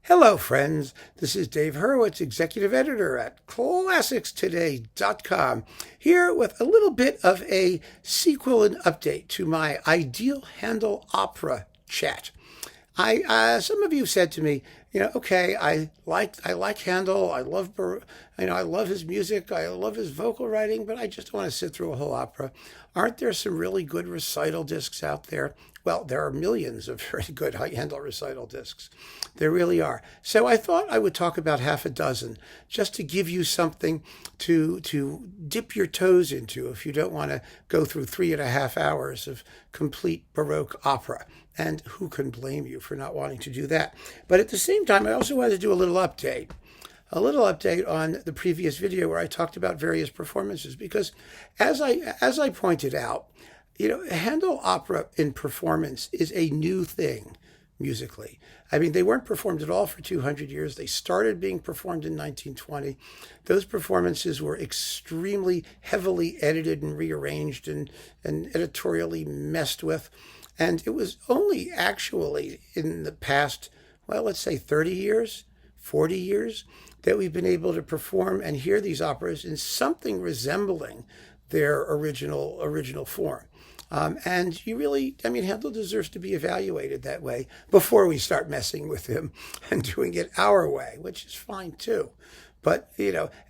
Hello, friends. This is Dave Hurwitz, executive editor at ClassicsToday.com, here with a little bit of a sequel and update to my ideal Handel opera chat. Some of you said to me, okay, I like Handel. I love his music. I love his vocal writing, but I just don't want to sit through a whole opera. Aren't there some really good recital discs out there? Well, there are millions of very good Handel recital discs. There really are. So I thought I would talk about half a dozen, just to give you something to dip your toes into if you don't want to go through 3.5 hours of complete Baroque opera. And who can blame you for not wanting to do that? But at the same time, I also wanted to do a little update on the previous video where I talked about various performances, because as I pointed out, Handel opera in performance is a new thing musically. I mean, they weren't performed at all for 200 years. They started being performed in 1920. Those performances were extremely heavily edited and rearranged and editorially messed with. And it was only actually in the past, well, let's say 30 years, 40 years, that we've been able to perform and hear these operas in something resembling their original form. And Handel deserves to be evaluated that way before we start messing with him and doing it our way, which is fine too. But,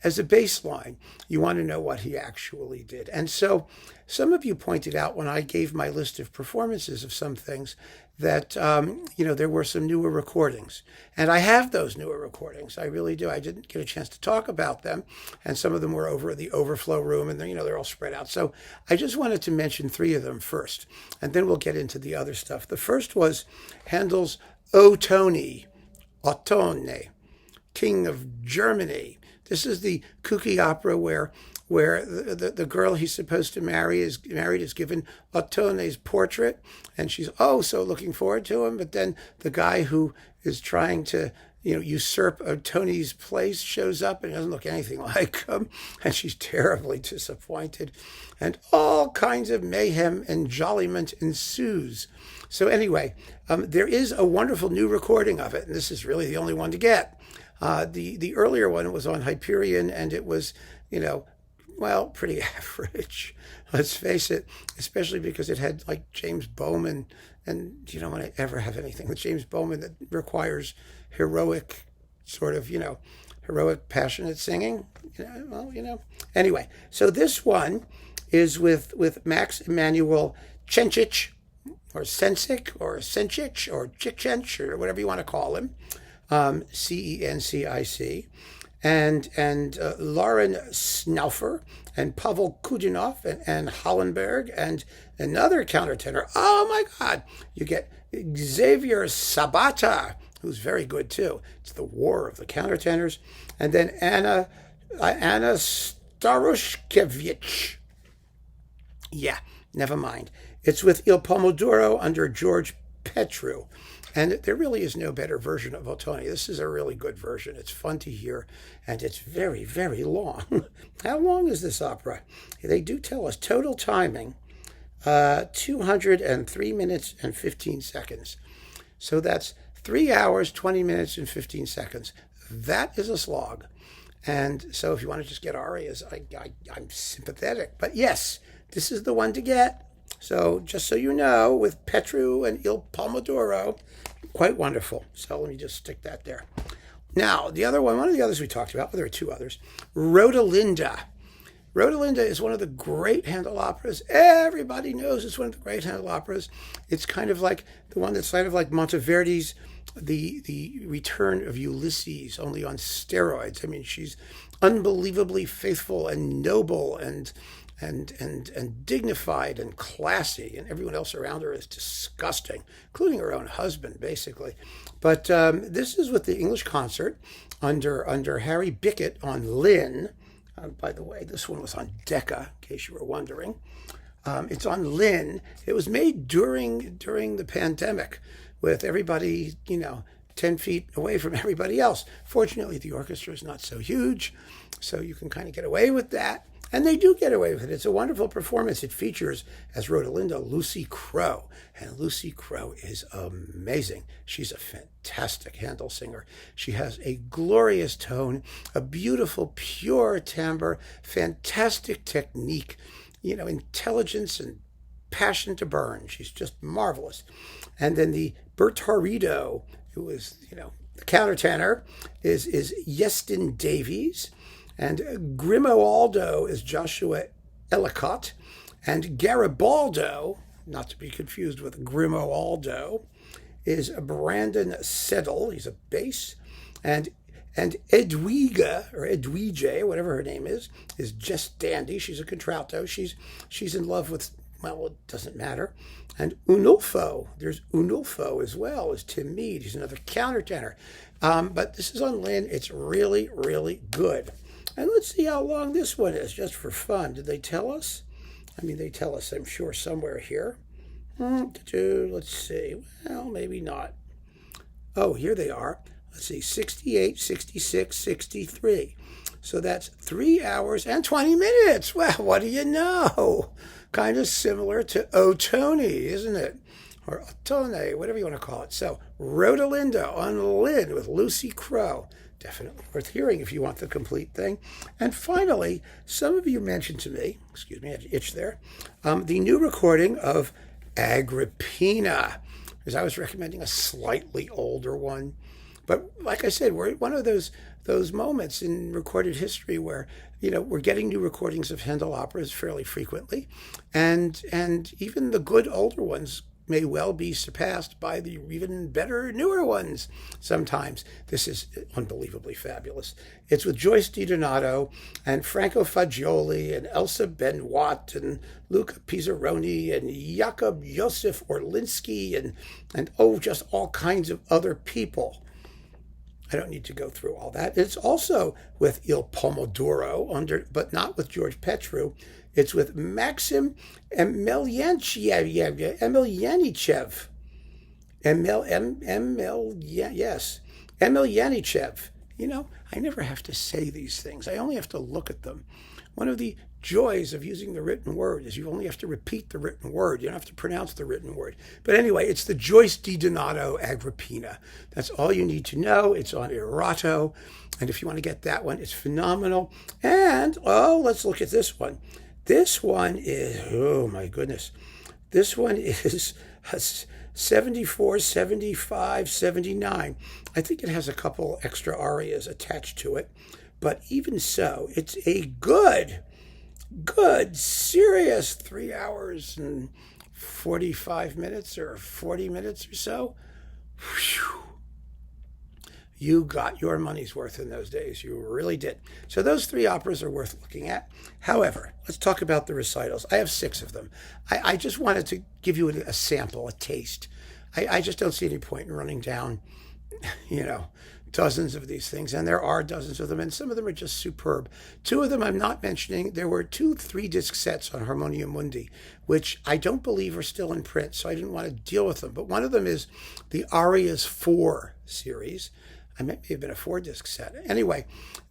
as a baseline, you want to know what he actually did. And so some of you pointed out when I gave my list of performances of some things that, there were some newer recordings. And I have those newer recordings. I really do. I didn't get a chance to talk about them. And some of them were over the overflow room, and they're all spread out. So I just wanted to mention 3 of them first, and then we'll get into the other stuff. The first was Handel's Ottone, King of Germany. This is the kooky opera where the girl he's supposed to marry is given Ottone's portrait, and she's so looking forward to him. But then the guy who is trying to usurp Ottone's place shows up and doesn't look anything like him, and she's terribly disappointed, and all kinds of mayhem and jolliment ensues. So anyway, there is a wonderful new recording of it, and this is really the only one to get. The earlier one was on Hyperion, and it was, pretty average. Let's face it, especially because it had like James Bowman, and you don't want to ever have anything with James Bowman that requires heroic, heroic, passionate singing. Anyway, so this one is with Max Emanuel Cencic, or Cencic, or Cencic, or Cicchench, or whatever you want to call him. Cencic, and Lauren Snaufer, and Pavel Kudinov, and Hollenberg, and another countertenor. Oh my God! You get Xavier Sabata, who's very good too. It's the war of the countertenors. And then Anna Starushkevich. Yeah, never mind. It's with Il Pomodoro under George Petru. And there really is no better version of Ottone. This is a really good version. It's fun to hear, and it's very, very long. How long is this opera? They do tell us total timing, 203 minutes and 15 seconds. So that's 3 hours, 20 minutes, and 15 seconds. That is a slog. And so if you want to just get arias, I'm sympathetic. But yes, this is the one to get. So just so you know, with Petru and Il Pomodoro, quite wonderful. So let me just stick that there. Now, the other one of the others we talked about, well, there are 2 others, Rhodalinda. Rhodalinda is one of the great Handel operas. Everybody knows it's one of the great Handel operas. It's kind of like the one that's kind of like Monteverdi's The Return of Ulysses, only on steroids. I mean, she's unbelievably faithful and noble and dignified and classy, and everyone else around her is disgusting, including her own husband, basically. But this is with the English concert under Harry Bickett on Lynn. By the way, this one was on Decca, in case you were wondering. It's on Lynn. It was made during the pandemic, with everybody, 10 feet away from everybody else. Fortunately, the orchestra is not so huge, so you can kind of get away with that. And they do get away with it. It's a wonderful performance. It features, as Rhodalinda, Lucy Crowe. And Lucy Crowe is amazing. She's a fantastic Handel singer. She has a glorious tone, a beautiful, pure timbre, fantastic technique, intelligence and passion to burn. She's just marvelous. And then the Bertarido, who is, the countertenor, is Yestin Davies. And Grimoaldo is Joshua Ellicott. And Garibaldo, not to be confused with Grimoaldo, is Brandon Seddle. He's a bass. And Edwiga, or Edwige, whatever her name is Jess Dandy. She's a contralto. She's in love with, well, it doesn't matter. And Unulfo, there's Unulfo as well as Tim Mead. He's another countertenor. But this is on Lynn. It's really, really good. And let's see how long this one is, just for fun. Did they tell us? They tell us, I'm sure, somewhere here. Let's see. Well, maybe not. Oh, here they are. Let's see, 68, 66, 63. So that's 3 hours and 20 minutes. Well, what do you know? Kind of similar to O Tony, isn't it? Or Otone, whatever you want to call it. So, Rhodalinda on Lynn with Lucy Crowe. Definitely worth hearing if you want the complete thing. And finally, some of you mentioned to me, excuse me, I had to itch there, the new recording of Agrippina, because I was recommending a slightly older one. But like I said, we're at one of those moments in recorded history where, we're getting new recordings of Handel operas fairly frequently. And even the good older ones may well be surpassed by the even better newer ones sometimes. This is unbelievably fabulous. It's with Joyce DiDonato and Franco Fagioli and Elsa Benoit and Luca Pizzaroni and Jakob Josef Orlinski and just all kinds of other people. I don't need to go through all that. It's also with Il Pomodoro, but not with George Petru. It's with Maxim Emelyanichev. Emelyanichev. I never have to say these things. I only have to look at them. One of the joys of using the written word is you only have to repeat the written word. You don't have to pronounce the written word. But anyway, it's the Joyce DiDonato Agrippina. That's all you need to know. It's on Erato. And if you want to get that one, it's phenomenal. And, let's look at this one. This one is, oh my goodness. This one is 74, 75, 79. I think it has a couple extra arias attached to it. But even so, it's a good, serious 3 hours and 45 minutes or 40 minutes or so. Whew. You got your money's worth in those days. You really did. So those 3 operas are worth looking at. However, let's talk about the recitals. I have 6 of them. I just wanted to give you a sample, a taste. I just don't see any point in running down, dozens of these things. And there are dozens of them, and some of them are just superb. 2 of them I'm not mentioning. There were 2 3-disc sets on Harmonia Mundi, which I don't believe are still in print, so I didn't want to deal with them. But one of them is the Arias 4 series. I may have been a 4-disc set. Anyway,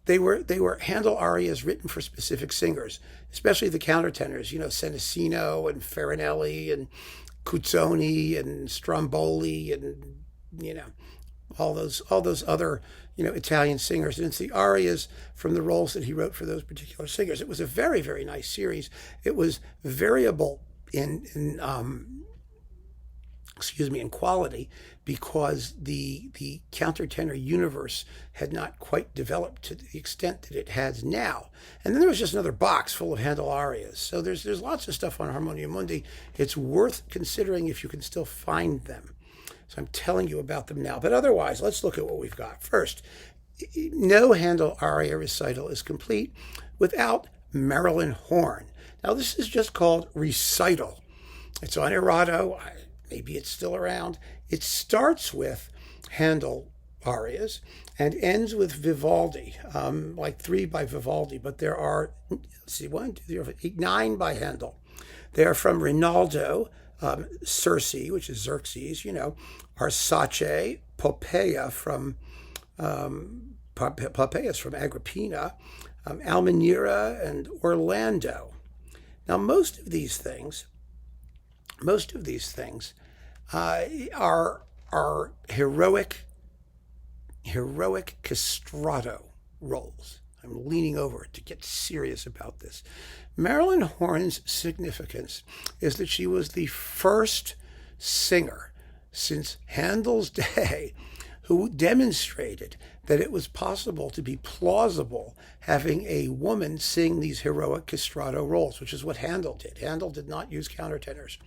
they were Handel arias written for specific singers, especially the countertenors, Senesino and Farinelli and Cuzzoni and Stromboli and, all those other, Italian singers. And it's the arias from the roles that he wrote for those particular singers. It was a very, very nice series. It was variable in quality, because the countertenor universe had not quite developed to the extent that it has now. And then there was just another box full of Handel arias. So there's lots of stuff on Harmonia Mundi. It's worth considering if you can still find them. So I'm telling you about them now. But otherwise, let's look at what we've got. First, no Handel aria recital is complete without Marilyn Horne. Now, this is just called Recital. It's on Erato. Maybe it's still around. It starts with Handel arias and ends with Vivaldi, like 3 by Vivaldi. But there are, 9 by Handel. They are from Rinaldo, Circe, which is Xerxes, Arsace, Poppaea from Agrippina, Almenira and Orlando. Now, most of these things are heroic castrato roles. I'm leaning over it to get serious about this. Marilyn Horne's significance is that she was the first singer since Handel's day who demonstrated that it was possible to be plausible having a woman sing these heroic castrato roles, which is what Handel did. Handel did not use countertenors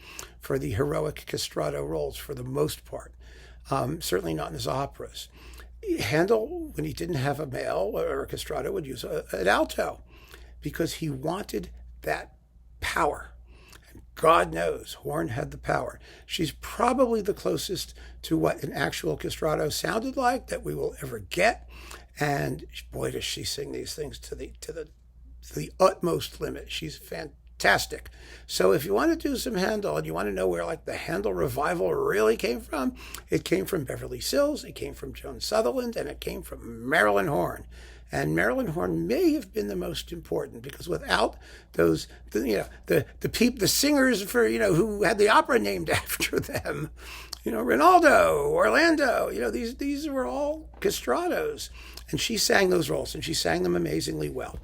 for the heroic castrato roles for the most part, certainly not in his operas. Handel, when he didn't have a male or a castrato, would use an alto because he wanted that power. And God knows Horne had the power. She's probably the closest to what an actual castrato sounded like that we will ever get. And boy, does she sing these things to the utmost limit. She's fantastic. So if you want to do some Handel and you want to know where like the Handel revival really came from, it came from Beverly Sills, it came from Joan Sutherland, and it came from Marilyn Horne. And Marilyn Horne may have been the most important because without those, the singers for who had the opera named after them, Rinaldo, Orlando, these were all castratos, and she sang those roles and she sang them amazingly well.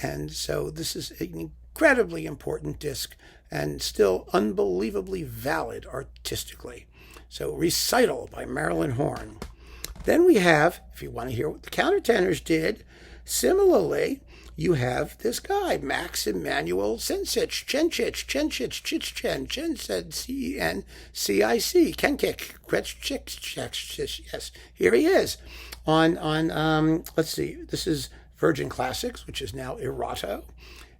And so this is an incredibly important disc and still unbelievably valid artistically. So Recital by Marilyn Horne. Then we have, if you want to hear what the countertenors did, similarly, you have this guy, Max Emanuel Cencic, C-E-N-C-I-C, Kenkik, yes, here he is. Let's see, this is Virgin Classics, which is now Erato.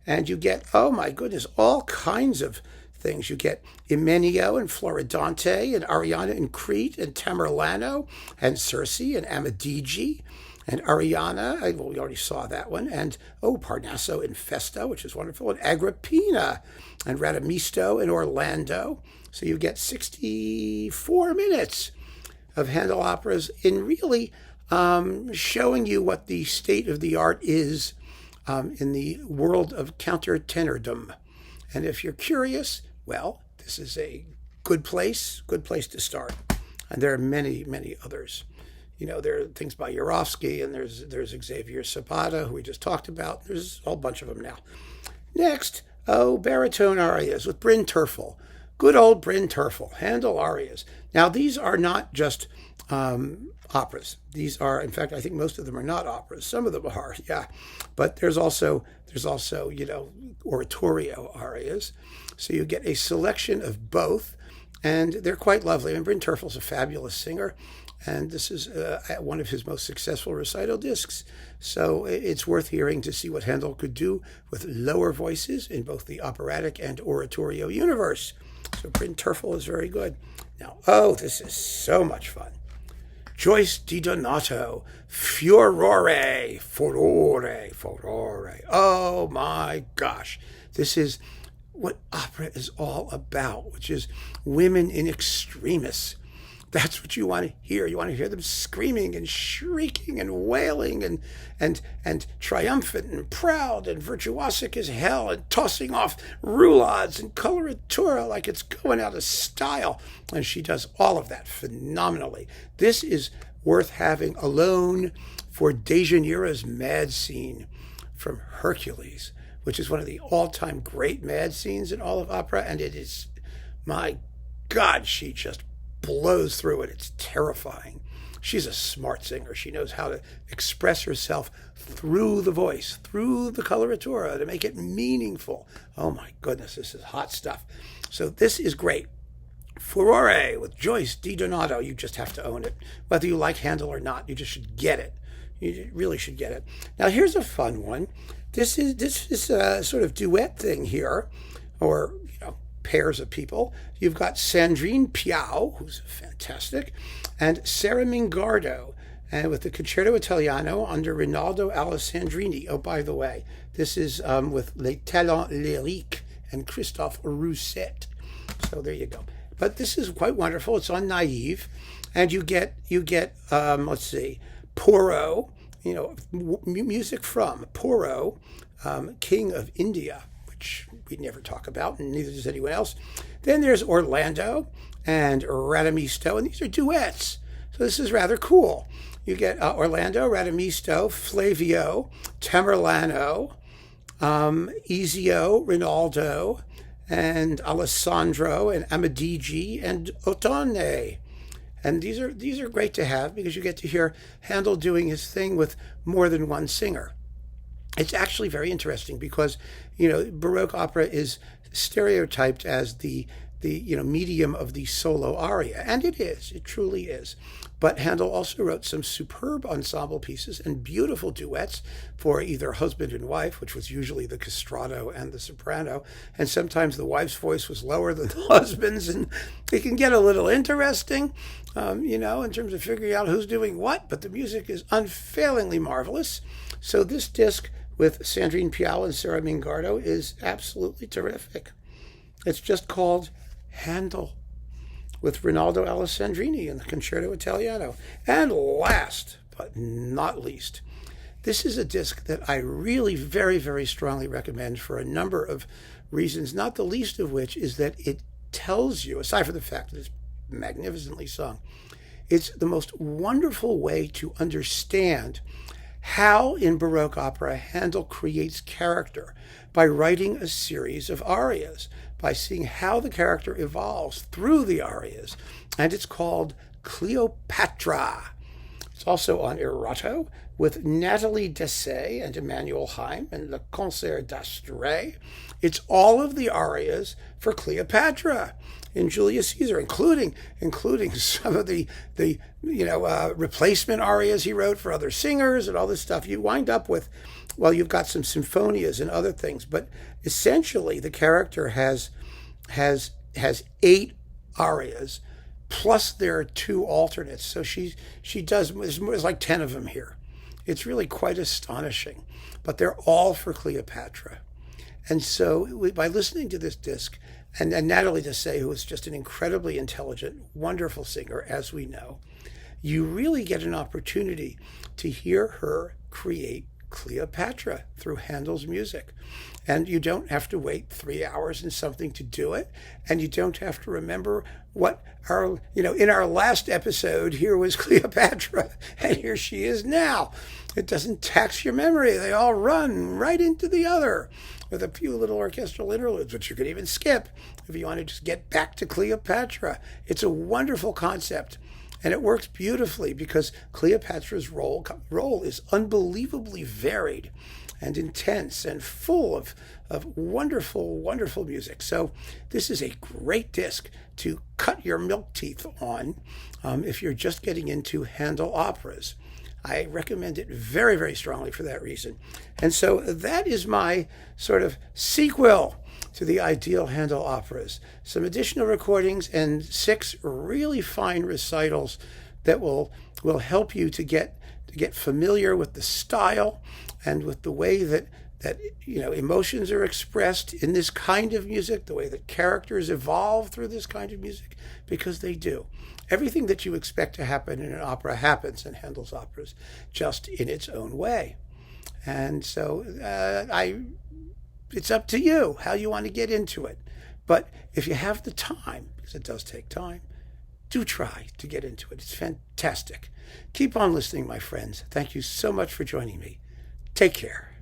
And you get, oh my goodness, all kinds of things. You get Emanuel and Floridante and Ariana in Crete and Tamerlano and Circe and Amadigi and Ariana, we already saw that one, and Parnasso in Festa, which is wonderful, and Agrippina and Radamisto in Orlando. So you get 64 minutes of Handel operas in really showing you what the state of the art is in the world of countertenordom. And if you're curious, well, this is a good place to start. And there are many, many others. There are things by Jurowski, and there's Xavier Zapata, who we just talked about. There's a whole bunch of them now. Next, baritone arias with Bryn Terfel. Good old Bryn Terfel, Handel arias. Now, these are not just operas. These are, in fact, I think most of them are not operas. Some of them are, yeah. But there's also oratorio arias. So you get a selection of both, and they're quite lovely. And Bryn Terfel's a fabulous singer, and this is one of his most successful recital discs. So it's worth hearing to see what Handel could do with lower voices in both the operatic and oratorio universe. So Bryn Terfel is very good. Now, this is so much fun. Joyce DiDonato, Furore. Oh my gosh. This is what opera is all about, which is women in extremis. That's what you want to hear. You want to hear them screaming and shrieking and wailing and triumphant and proud and virtuosic as hell and tossing off roulades and coloratura like it's going out of style. And she does all of that phenomenally. This is worth having alone for Dejanira's mad scene from Hercules, which is one of the all-time great mad scenes in all of opera. And it is, my God, she just blows through it. It's terrifying. She's a smart singer. She knows how to express herself through the voice, through the coloratura, to make it meaningful. Oh my goodness, this is hot stuff. So this is great. Furore with Joyce DiDonato. You just have to own it. Whether you like Handel or not, you just should get it. You really should get it. Now here's a fun one. This is a sort of duet thing here, or pairs of people. You've got Sandrine Piau, who's fantastic, and Sara Mingardo, and with the Concerto Italiano under Rinaldo Alessandrini. Oh, by the way, this is with Les Talents Lyriques and Christophe Rousset. So there you go. But this is quite wonderful. It's on Naive, and you get let's see, Porro music from Poro, King of India, which we never talk about, and neither does anyone else. Then there's Orlando and Radamisto, and these are duets. So this is rather cool. You get Orlando, Radamisto, Flavio, Tamerlano, Ezio, Rinaldo, and Alessandro, and Amadigi, and Ottone. And these are great to have because you get to hear Handel doing his thing with more than one singer. It's actually very interesting because, Baroque opera is stereotyped as the medium of the solo aria, and it is. It truly is. But Handel also wrote some superb ensemble pieces and beautiful duets for either husband and wife, which was usually the castrato and the soprano, and sometimes the wife's voice was lower than the husband's, and it can get a little interesting, in terms of figuring out who's doing what, but the music is unfailingly marvelous. So this disc with Sandrine Piau and Sara Mingardo is absolutely terrific. It's just called Handel, with Rinaldo Alessandrini in the Concerto Italiano. And last but not least, this is a disc that I really very, very strongly recommend for a number of reasons, not the least of which is that it tells you, aside from the fact that it's magnificently sung, it's the most wonderful way to understand how in Baroque opera Handel creates character by writing a series of arias, by seeing how the character evolves through the arias. And it's called Cleopatra. It's also on Erato with Natalie Dessay and Emanuel and Le Concert d'Astre. It's all of the arias for Cleopatra in Julius Caesar, including some of the replacement arias he wrote for other singers and all this stuff. You wind up with, you've got some symphonias and other things, but essentially the character has 8 arias, plus there are 2 alternates. So she does, there's like 10 of them here. It's really quite astonishing, but they're all for Cleopatra. And so by listening to this disc, and Natalie Dessay, who is just an incredibly intelligent, wonderful singer, as we know, you really get an opportunity to hear her create Cleopatra through Handel's music. And you don't have to wait 3 hours and something to do it. And you don't have to remember what in our last episode, here was Cleopatra, and here she is now. It doesn't tax your memory. They all run right into the other with a few little orchestral interludes, which you could even skip if you want to just get back to Cleopatra. It's a wonderful concept. And it works beautifully because Cleopatra's role is unbelievably varied and intense and full of wonderful, wonderful music. So this is a great disc to cut your milk teeth on if you're just getting into Handel operas. I recommend it very, very strongly for that reason. And so that is my sort of sequel to the ideal Handel operas. Some additional recordings and 6 really fine recitals that will help you to get familiar with the style and with the way that emotions are expressed in this kind of music, the way that characters evolve through this kind of music, because they do. Everything that you expect to happen in an opera happens in Handel's operas, just in its own way. And so it's up to you how you want to get into it. But if you have the time, because it does take time, do try to get into it. It's fantastic. Keep on listening, my friends. Thank you so much for joining me. Take care.